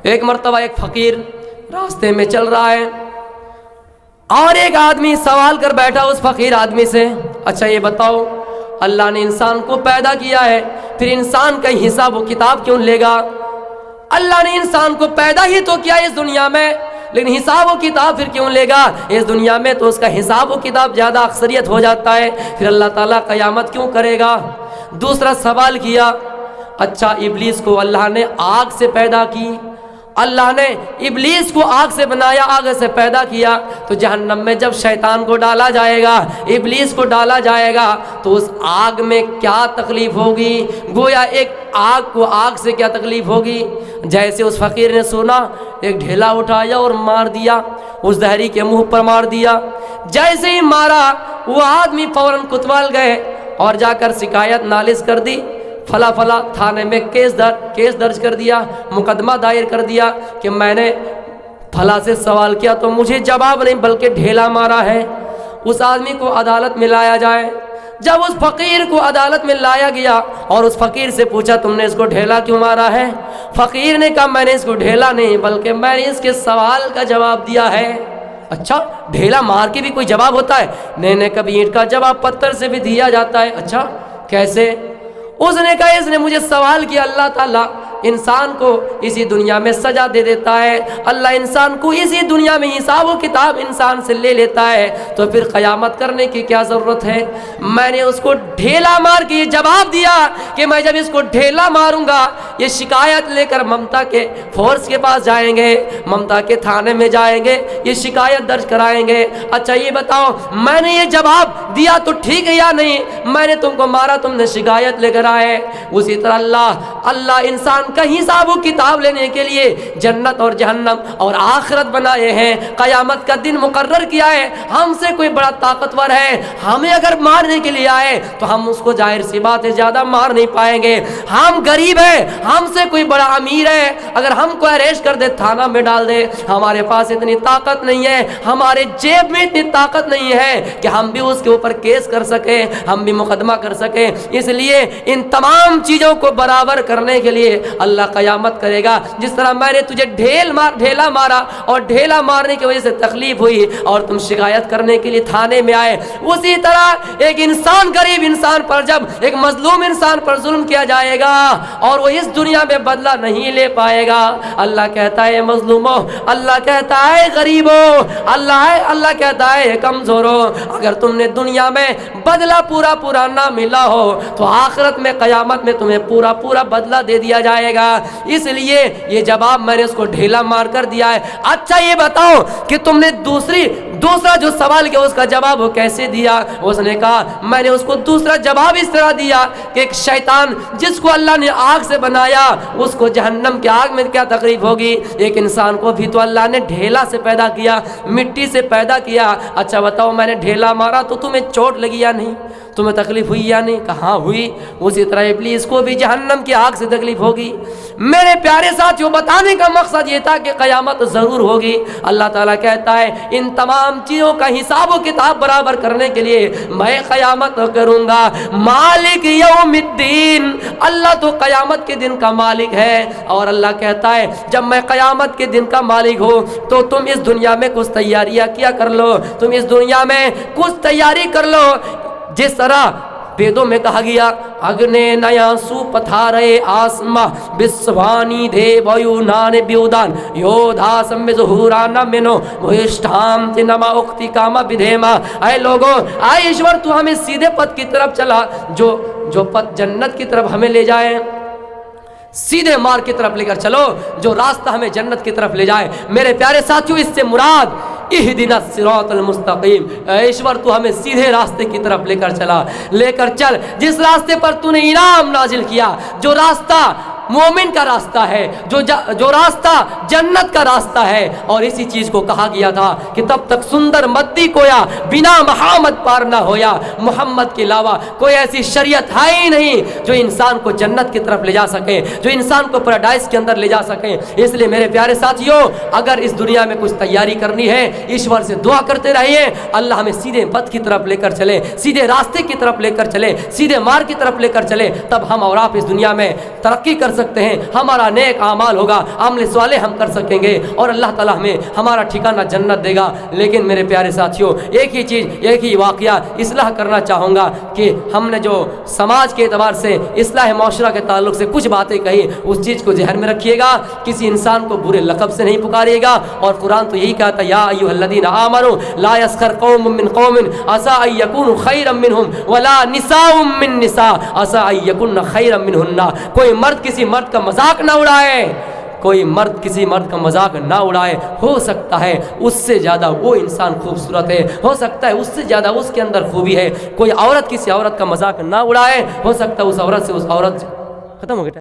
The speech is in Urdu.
ایک مرتبہ ایک فقیر راستے میں چل رہا ہے اور ایک آدمی سوال کر بیٹھا اس فقیر آدمی سے، اچھا یہ بتاؤ اللہ نے انسان کو پیدا کیا ہے، پھر انسان کا حساب و کتاب کیوں لے گا؟ اللہ نے انسان کو پیدا ہی تو کیا اس دنیا میں، لیکن حساب و کتاب پھر کیوں لے گا؟ اس دنیا میں تو اس کا حساب و کتاب زیادہ اکثریت ہو جاتا ہے، پھر اللہ تعالیٰ قیامت کیوں کرے گا؟ دوسرا سوال کیا، اچھا ابلیس کو اللہ نے آگ سے پیدا کی، اللہ نے ابلیس کو آگ سے بنایا، آگ سے پیدا کیا، تو جہنم میں جب شیطان کو ڈالا جائے گا، ابلیس کو ڈالا جائے گا، تو اس آگ میں کیا تکلیف ہوگی؟ گویا ایک آگ کو آگ سے کیا تکلیف ہوگی؟ جیسے اس فقیر نے سنا، ایک ڈھیلا اٹھایا اور مار دیا، اس دہری کے منہ پر مار دیا، جیسے ہی مارا وہ آدمی فوراً کوتوال گئے اور جا کر شکایت نالش کر دی، فلاں فلاں تھانے میں کیس درج کر دیا، مقدمہ دائر کر دیا کہ میں نے فلاں سے سوال کیا تو مجھے جواب نہیں بلکہ ڈھیلا مارا ہے۔ اس آدمی کو عدالت میں لایا جائے۔ جب اس فقیر کو عدالت میں لایا گیا اور اس فقیر سے پوچھا تم نے اس کو ڈھیلا کیوں مارا ہے؟ فقیر نے کہا میں نے اس کو ڈھیلا نہیں بلکہ میں نے اس کے سوال کا جواب دیا ہے۔ اچھا ڈھیلا مار کے بھی کوئی جواب ہوتا ہے؟ نہیں کبھی اینٹ کا جواب پتھر سے بھی دیا جاتا ہے۔ اچھا کیسے؟ اس نے کہا اس نے مجھے سوال کیا، اللہ تعالیٰ انسان کو اسی دنیا میں سزا دے دیتا ہے، اللہ انسان کو اسی دنیا میں حساب و کتاب انسان سے لے لیتا ہے، تو پھر قیامت کرنے کی کیا ضرورت ہے؟ میں نے اس کو ڈھیلا مار کے یہ جواب دیا کہ میں جب اس کو ڈھیلا ماروں گا یہ شکایت لے کر ممتا کے فورس کے پاس جائیں گے، ممتا کے تھانے میں جائیں گے، یہ شکایت درج کرائیں گے۔ اچھا یہ بتاؤ میں نے یہ جواب دیا تو ٹھیک ہے یا نہیں؟ میں نے تم کو مارا، تم نے شکایت لے کر آئے۔ اسی طرح اللہ انسان کا حساب و کتاب لینے کے لیے جنت اور جہنم اور آخرت بنائے ہیں، قیامت کا دن مقرر کیا ہے۔ ہم سے کوئی بڑا طاقتور ہے، ہمیں اگر مارنے کے لیے آئے تو ہم اس کو ظاہر سی بات ہے زیادہ مار نہیں پائیں گے۔ ہم غریب ہیں، ہم سے کوئی بڑا امیر ہے، اگر ہم کو اریسٹ کر دے تھانہ میں ڈال دے، ہمارے پاس اتنی طاقت نہیں ہے، ہمارے جیب میں اتنی طاقت نہیں ہے کہ ہم بھی اس کے اوپر کیس کر سکیں، ہم بھی مقدمہ کر سکیں۔ اس لیے ان تمام چیزوں کو برابر کرنے کے لیے اللہ قیامت کرے گا۔ جس طرح میں نے تجھے ڈھیلا مارا اور ڈھیلا مارنے کی وجہ سے تکلیف ہوئی اور تم شکایت کرنے کے لیے تھانے میں آئے، اسی طرح ایک انسان غریب انسان پر جب ایک مظلوم انسان پر ظلم کیا جائے گا اور وہ اس دنیا میں بدلہ نہیں لے پائے گا، اللہ کہتا ہے مظلوموں، اللہ کہتا ہے غریبوں، اللہ کہتا ہے کمزوروں، اگر تم نے دنیا میں بدلہ پورا نہ ملا ہو تو آخرت میں قیامت میں تمہیں پورا بدلہ دے دیا جائے گا۔ اس لیے یہ جواب میں نے اس کو ڈھیلا مار کر دیا ہے۔ اچھا یہ بتاؤ کہ تم نے دوسرا جو سوال کیا اس کا جواب وہ کیسے دیا؟ اس نے کہا میں نے اس کو دوسرا جواب اس طرح دیا کہ ایک شیطان جس کو اللہ نے آگ سے بنایا اس کو جہنم کی آگ میں کیا تکلیف ہوگی؟ ایک انسان کو بھی تو اللہ نے ڈھیلا سے پیدا کیا، مٹی سے پیدا کیا۔ اچھا بتاؤ میں نے ڈھیلا مارا تو تمہیں چوٹ لگی یا نہیں؟ تمہیں تکلیف ہوئی یا نہیں؟ کہاں ہوئی۔ اسی طرح ابلیس کو بھی جہنم کی آگ سے تکلیف ہوگی۔ میرے پیارے ساتھیوں بتانے کا مقصد یہ تھا کہ قیامت ضرور ہوگی۔ اللہ تعالیٰ کہتا ہے ان تمام چیزوں کا حساب و کتاب برابر کرنے کے لیے میں قیامت کروں گا۔ مالک یوم الدین، اللہ تو قیامت کے دن کا مالک ہے، اور اللہ کہتا ہے جب میں قیامت کے دن کا مالک ہوں تو تم اس دنیا میں کچھ تیاریاں کیا کر لو، تم اس دنیا میں کچھ تیاری کر لو۔ جس طرح ویدوں میں کہا گیا اگنے نیا سو پتھارے آسما بسوانی دے ویونان بیودان یودھا سمی ظہورانا منو ویشتام تنما اکتی کاما بدھیما۔ اے لوگوں، اے ایشور تو ہمیں سیدھے پتھ کی طرف چلا، جو پتھ جنت کی طرف ہمیں لے جائے، سیدھے مار کی طرف لے کر چلو، جو راستہ ہمیں جنت کی طرف لے جائے۔ میرے پیارے ساتھیوں اس سے مراد اہدنا الصراط المستقیم، اے ایشور تو ہمیں سیدھے راستے کی طرف لے کر چل، جس راستے پر تو نے انعام نازل کیا، جو راستہ مومن کا راستہ ہے، جو راستہ جنت کا راستہ ہے۔ اور اسی چیز کو کہا گیا تھا کہ تب تک سندر مدی کویا بنا محمد پار نہ ہویا، محمد کے علاوہ کوئی ایسی شریعت ہے ہی نہیں جو انسان کو جنت کی طرف لے جا سکے، جو انسان کو پیراڈائز کے اندر لے جا سکے۔ اس لیے میرے پیارے ساتھیوں اگر اس دنیا میں کچھ تیاری کرنی ہے ایشور سے دعا کرتے رہیے اللہ ہمیں سیدھے پتھ کی طرف لے کر چلے، سیدھے راستے کی طرف لے کر چلے، سیدھے مار کی طرف لے کر چلے، تب ہم اور آپ اس دنیا میں ترقی کر سکتے ہیں، ہمارا نیک اعمال ہوگا، عمل صالح ہم کر سکیں گے اور اللہ تعالیٰ ہمیں ہمارا ٹھکانہ جنت دے گا۔ لیکن میرے پیارے ساتھیوں، ایک ہی چیز، ایک ہی واقعہ اصلاح کرنا چاہوں گا کہ ہم نے جو سماج کے اعتبار سے اصلاح معاشرہ کے تعلق سے کچھ باتیں کہی، اس چیز کو ذہن میں رکھیے گا۔ کسی انسان کو برے لقب سے نہیں پکاریے گا، اور قرآن تو یہی کہتا ہے، یا ایھا الذین آمنوا لا یسخر قوم من قوم عسى ان یکونوا خیرا منہم ولا نساء من نساء عسى ان یکن خیرا منہن۔ کوئی مرد کسی مرد کا مذاق نہ اڑائے، کوئی مرد کسی مرد کا مذاق نہ اڑائے، ہو سکتا ہے اس سے زیادہ وہ انسان خوبصورت ہے، ہو سکتا ہے اس سے زیادہ اس کے اندر خوبی ہے۔ کوئی عورت کسی عورت کا مذاق نہ اڑائے، ہو سکتا ہے اس عورت سے اس عورت ختم ہو گیا۔